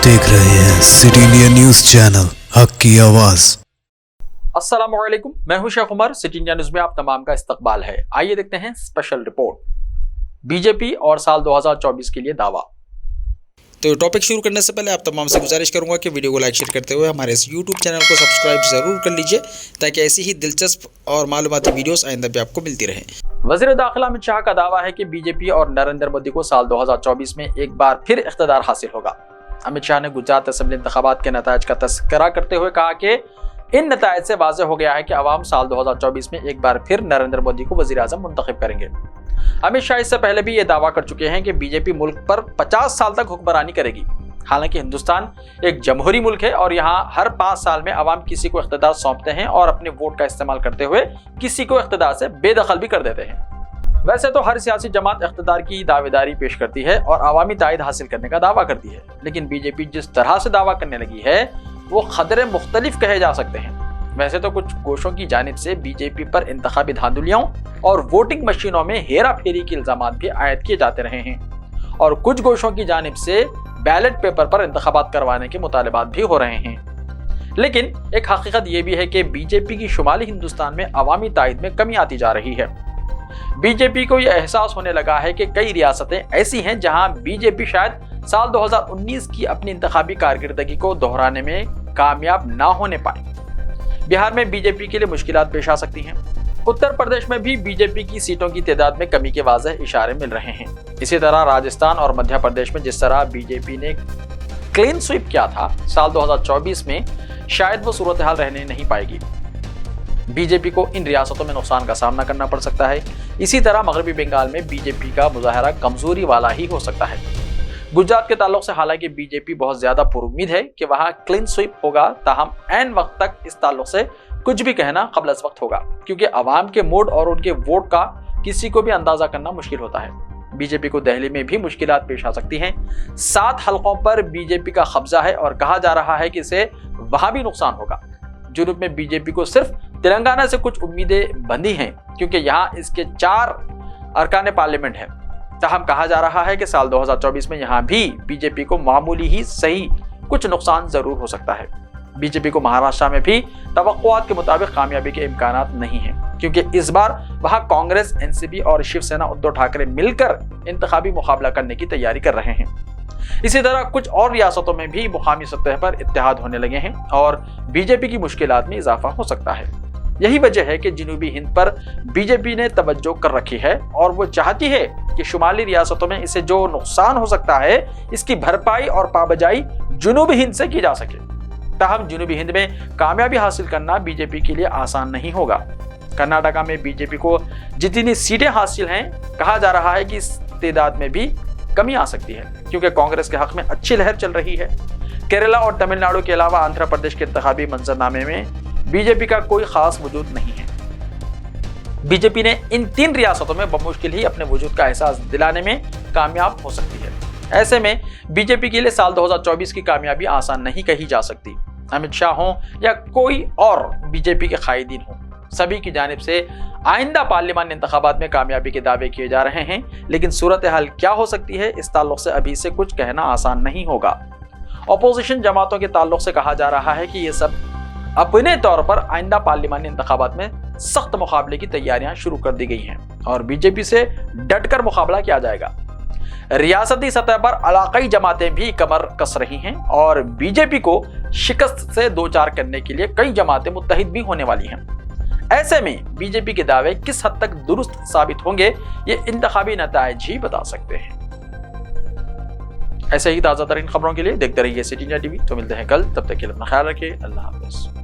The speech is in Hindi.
देख रहे हैं सिटी इंडिया न्यूज चैनल, हक की आवाज। अस्सलामुअलैकुम, मैं हूं Shaikh Umar. City India news में आप तमाम का इस्तकबाल है। आइए देखते हैं स्पेशल रिपोर्ट। बीजेपी और साल 2024 के लिए दावा। तो टॉपिक शुरू करने से पहले आप तमाम से गुजारिश करूंगा कि वीडियो को लाइक शेयर करते हुए हमारे इस यूट्यूब चैनल को सब्सक्राइब जरूर कर लीजिए, ताकि ऐसी ही दिलचस्प और मालूमाती वीडियोस आइंदा भी आपको मिलती रहें। वज़ीर दाखिला अमित शाह का दावा है कि बीजेपी और नरेंद्र मोदी को साल 2024 में एक बार फिर इख्तिदार हासिल होगा। अमित शाह ने गुजरात असेंबली इंतखाबात के नतायज का तज़किरा करते हुए कहा कि इन नतायज से वाज़ेह हो गया है कि अवाम साल 2024 में एक बार फिर नरेंद्र मोदी को वज़ीर आज़म मुंतखब करेंगे। अमित शाह इससे पहले भी ये दावा कर चुके हैं कि बीजेपी मुल्क पर 50 साल तक हुक्मरानी करेगी। हालांकि हिंदुस्तान एक जमहूरी मुल्क है और यहाँ हर 5 साल में अवाम किसी को इख्तिदार सौंपते हैं और अपने वोट का इस्तेमाल करते हुए किसी को इख्तिदार से बेदखल भी कर देते हैं। वैसे तो हर सियासी जमात इख्तिदार की दावेदारी पेश करती है और अवामी तायद हासिल करने का दावा करती है, लेकिन बीजेपी जिस तरह से दावा करने लगी है वो खतरे मुख्तलिफ कहे जा सकते हैं। वैसे तो कुछ गोशों की जानिब से बीजेपी पर इंतखाबी धांधलियों और वोटिंग मशीनों में हेरा फेरी के इल्जामात भी आयद किए जाते रहे हैं और कुछ गोशों की जानिब से बैलेट पेपर पर इंतखाबात करवाने के मुतालबात भी हो रहे हैं। लेकिन एक हकीकत यह भी है कि बीजेपी की शुमाली हिंदुस्तान में अवामी तायद में कमी आती जा रही है। बीजेपी को यह एहसास होने लगा है कि कई रियासतें ऐसी हैं जहां बीजेपी शायद साल 2019 की अपनी इंतखाबी कारकर्दगी को दोहराने में कामयाब ना होने पाए। बिहार में बीजेपी के लिए मुश्किलात पेश आ सकती हैं। उत्तर प्रदेश में भी बीजेपी की सीटों की तादाद में कमी के वाज़ेह इशारे मिल रहे हैं। इसी तरह राजस्थान और मध्य प्रदेश में जिस तरह बीजेपी ने क्लीन स्वीप किया था, साल 2024 में शायद वो सूरत हाल रहने नहीं पाएगी। बीजेपी को इन रियासतों में नुकसान का सामना करना पड़ सकता है। इसी तरह मगरबी बंगाल में बीजेपी का मुजाहरा कमजोरी वाला ही हो सकता है। गुजरात के ताल्लुक से हालांकि बीजेपी बहुत ज्यादा पुरुम्मीद है कि वहां क्लीन स्वीप होगा, ताहम ऐन वक्त तक इस ताल्लुक से कुछ भी कहना क़ब्ल अज़ वक्त होगा, क्योंकि अवाम के मूड और उनके वोट का किसी को भी अंदाजा करना मुश्किल होता है। बीजेपी को दिल्ली में भी मुश्किलात पेश आ सकती हैं। 7 हलकों पर बीजेपी का कब्जा है और कहा जा रहा है कि इसे वहां भी नुकसान होगा। जुनूब में बीजेपी को सिर्फ तेलंगाना से कुछ उम्मीदें बंधी हैं, क्योंकि यहाँ इसके 4 अरकान पार्लियामेंट है। ताहम कहा जा रहा है कि साल 2024 में यहाँ भी बीजेपी को मामूली ही सही कुछ नुकसान जरूर हो सकता है। बीजेपी को महाराष्ट्र में भी तवक्कुआत के मुताबिक कामयाबी के इम्कानात नहीं हैं, क्योंकि इस बार वहां कांग्रेस, एनसीपी और शिवसेना उद्धव ठाकरे मिलकर इंतखाबी मुकाबला करने की तैयारी कर रहे हैं। इसी तरह कुछ और रियासतों में भी मुकामी सतह पर इत्तेहाद होने लगे हैं और बीजेपी की मुश्किलात में इजाफा हो सकता है। यही वजह है कि जनूबी हिंद पर बीजेपी ने तवज्जो कर रखी है और वो चाहती है कि शुमाली रियासतों में इसे जो नुकसान हो सकता है इसकी भरपाई और पाबजाई जनूबी हिंद से की जा सके। ताहम जनूबी हिंद में कामयाबी हासिल करना बीजेपी के लिए आसान नहीं होगा। कर्नाटका में बीजेपी को जितनी सीटें हासिल हैं, कहा जा रहा है कि इस तादाद में भी कमी आ सकती है, क्योंकि कांग्रेस के हक में अच्छी लहर चल रही है। केरला और तमिलनाडु के अलावा आंध्र प्रदेश के इंतखाबी मंजरनामे में बीजेपी का कोई खास वजूद नहीं है। बीजेपी ने इन 3 रियासतों में बमुश्किल ही अपने वजूद का एहसास दिलाने में कामयाब हो सकती है। ऐसे में बीजेपी के लिए साल 2024 की कामयाबी आसान नहीं कही जा सकती। अमित शाह हों या कोई और बीजेपी के कायदीन हों, सभी की जानिब से आइंदा पार्लियामानी इंतखाबात में कामयाबी के दावे किए जा रहे हैं, लेकिन सूरत हाल क्या हो सकती है इस ताल्लुक से अभी से कुछ कहना आसान नहीं होगा। अपोजिशन जमातों के ताल्लुक से कहा जा रहा है कि ये सब अपने तौर पर आइंदा पार्लियामानी इंतखाबात में सख्त मुकाबले की तैयारियां शुरू कर दी गई हैं और बीजेपी से डटकर मुकाबला किया जाएगा। रियासती सतह पर इलाकाई जमातें भी कमर कस रही हैं और बीजेपी को शिकस्त से 2-4 करने के लिए कई जमातें मुत्तहिद भी होने वाली हैं। ऐसे में बीजेपी के दावे किस हद तक दुरुस्त साबित होंगे ये इंतखाबी नतायज ही बता सकते हैं। ऐसे ही ताज़ा तरीन खबरों के लिए देखते रहिए सिटी इंडिया टीवी। तो मिलते हैं कल, तब तक के लिए अपना ख्याल रखिए। अल्लाह हाफ़िज़।